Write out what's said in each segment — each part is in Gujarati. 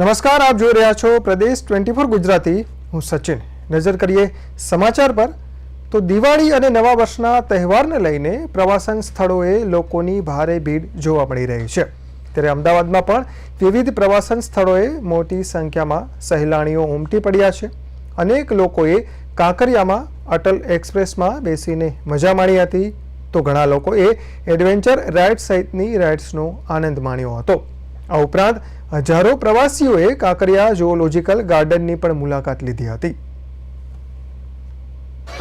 નમસ્કાર, આપ જોઈ રહ્યા છો પ્રદેશ 24 ગુજરાતી. હું સચિન. નજર કરીએ સમાચાર પર. તો દિવાળી અને નવા વર્ષના તહેવારને લઈને પ્રવાસન સ્થળોએ લોકોની ભારે ભીડ જોવા મળી રહી છે. ત્યારે અમદાવાદમાં પણ વિવિધ પ્રવાસન સ્થળોએ મોટી સંખ્યામાં સહેલાણીઓ ઉમટી પડ્યા છે. અનેક લોકોએ કાંકરિયામાં અટલ એક્સપ્રેસમાં બેસીને મજા માણી હતી, તો ઘણા લોકોએ એડવેન્ચર રાઇડ સહિતની રાઇડ્સનો આનંદ માણ્યો હતો. આ ઉપરાંત હજારો પ્રવાસીઓએ કાંકરિયા ઝૂઓલોજીકલ ગાર્ડનની પણ મુલાકાત લીધી હતી.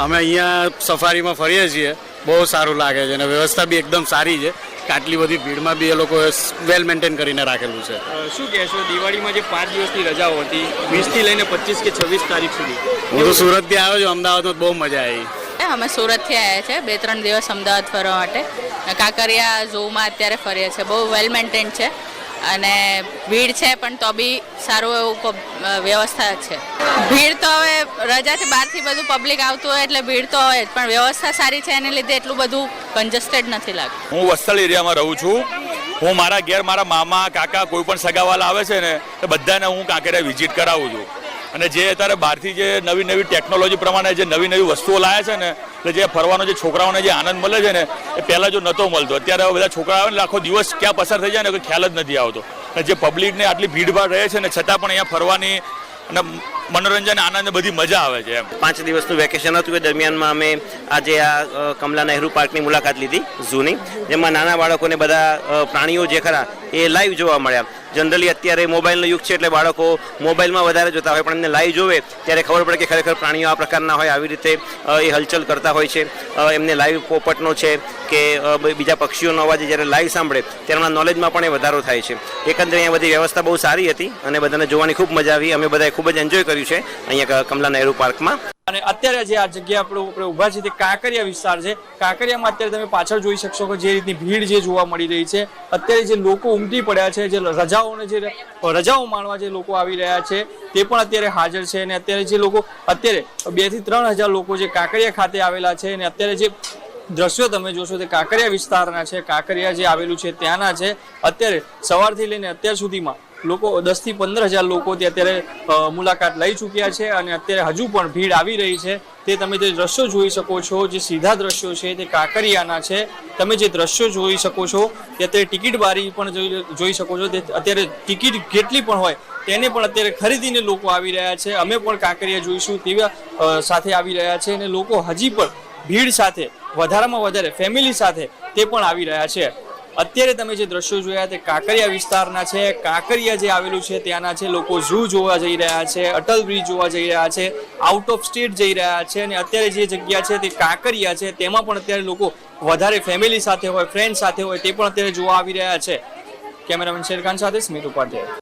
અમે અહીંયા સફારીમાં ફરીએ છીએ, બહુ સારું લાગે છે અને વ્યવસ્થા બી એકદમ સારી છે. આટલી બધી ભીડમાં બી એ લોકોએ વેલ મેન્ટેન કરીને રાખેલું છે. શું કહેશો, દિવાળીમાં જે 5 દિવસની રજાઓ હતી 20થી લઈને 25 કે 26 તારીખ સુધી? હું તો સુરતથી આવ્યો છું, અમદાવાદમાં બહુ મજા આવી. અમે સુરતથી આવ્યા છે 2-3 દિવસ અમદાવાદ ફરવા માટે. કાંકરિયા ઝૂમાં અત્યારે ફરીએ છીએ. બહુ વેલ મેન્ટેન છે અને ભીડ છે પણ તો બી સારું એવું વ્યવસ્થા છે. ભીડ તો હવે રજાથી બહારથી બધું પબ્લિક આવતું હોય એટલે ભીડ તો હોય જ, પણ વ્યવસ્થા સારી છે એને લીધે એટલું બધું કન્જસ્ટેડ નથી લાગતું. હું વસ્તલ એરિયામાં રહું છું. હું મારા ઘેર મારા મામા કાકા કોઈ પણ સગાવાલા આવે છે ને એ બધાને હું કાંકરિયા વિઝિટ કરાવું છું. અને જે અત્યારે બહારથી જે નવી ટેકનોલોજી પ્રમાણે જે નવી વસ્તુઓ લાવે છે ને, એટલે જે ફરવાનો જે છોકરાઓને જે આનંદ મળે છે ને એ પહેલાં જો નહોતો મળતો. અત્યારે બધા છોકરા આવે ને આખો દિવસ ક્યાં પસાર થઈ જાય ને કોઈ ખ્યાલ જ નથી આવતો. અને જે પબ્લિકને આટલી ભીડભાડ રહે છે ને છતાં પણ અહીંયા ફરવાની અને મનોરંજન આનંદ બધી મજા આવે છે. 5 દિવસનું વેકેશન હતું એ દરમિયાનમાં અમે આજે આ કમલા નહેરુ પાર્કની મુલાકાત લીધી ઝૂની, જેમાં નાના બાળકોને બધા પ્રાણીઓ જે ખરા એ લાઈવ જોવા મળ્યા. જનરલી અત્યારે મોબાઈલનો યુગ છે એટલે બાળકો મોબાઈલમાં વધારે જોતા હોય, પણ એમને લાઈવ જોવે ત્યારે ખબર પડે કે ખરેખર પ્રાણીઓ આ પ્રકારના હોય, આવી રીતે એ હલચલ કરતા હોય છે. એમને લાઈવ પોપટનો છે કે બીજા પક્ષીઓનો અવાજ જ્યારે લાઈવ સાંભળે ત્યારે એમના નોલેજમાં પણ એ વધારો થાય છે. એકંદરે અહીંયા બધી વ્યવસ્થા બહુ સારી હતી અને બધાને જોવાની ખૂબ મજા આવી. અમે બધાએ ખૂબ જ એન્જોય કર્યું છે અહીંયા કમલા નહેરુ પાર્કમાં. અને અત્યારે જે આ જગ્યા આપણે ઊભા છે તે કાંકરિયા વિસ્તાર છે. કાંકરિયામાં અત્યારે તમે પાછળ જોઈ શકશો કે જે રીતની ભીડ જે જોવા મળી રહી છે. અત્યારે જે લોકો ઉમટી પડ્યા છે, જે રજાઓ માણવા જે લોકો આવી રહ્યા છે તે પણ અત્યારે હાજર છે. અને અત્યારે જે લોકો અત્યારે 2 થી 3 હજાર લોકો જે કાંકરિયા ખાતે આવેલા છે અને અત્યારે જે દ્રશ્યો તમે જોશો તે કાંકરિયા વિસ્તારના છે. કાંકરિયા જે આવેલું છે ત્યાંના છે. અત્યારે સવારથી લઈને અત્યાર સુધીમાં લોકો 10 થી 15 હજાર લોકો તે અત્યારે મુલાકાત લઈ ચૂક્યા છે અને અત્યારે હજુ પણ ભીડ આવી રહી છે. તે તમે જે દ્રશ્યો જોઈ શકો છો, જે સીધા દ્રશ્યો છે તે કાંકરિયાના છે. તમે જે દ્રશ્યો જોઈ શકો છો તે અત્યારે ટિકિટ બારી પણ જોઈ શકો છો. તે અત્યારે ટિકિટ કેટલી પણ હોય તેને પણ અત્યારે ખરીદીને લોકો આવી રહ્યા છે. અમે પણ કાંકરિયા જોઈશું તેવા સાથે આવી રહ્યા છે અને લોકો હજી પણ ભીડ સાથે વધારામાં વધારે ફેમિલી સાથે તે પણ આવી રહ્યા છે. અત્યારે તમે જે દ્રશ્યો જોયા તે કાંકરિયા વિસ્તારના છે. કાંકરિયા જે આવેલું છે ત્યાંના છે. લોકો ઝૂ જોવા જઈ રહ્યા છે, અટલ બ્રિજ જોવા જઈ રહ્યા છે, આઉટ ઓફ સ્ટેટ જઈ રહ્યા છે. અને અત્યારે જે જગ્યા છે તે કાંકરિયા છે તેમાં પણ અત્યારે લોકો વધારે ફેમિલી સાથે હોય, ફ્રેન્ડ સાથે હોય તે પણ અત્યારે જોવા આવી રહ્યા છે. કેમેરામેન શેરખાન સાથે સ્મિત ઉપાધ્યાય.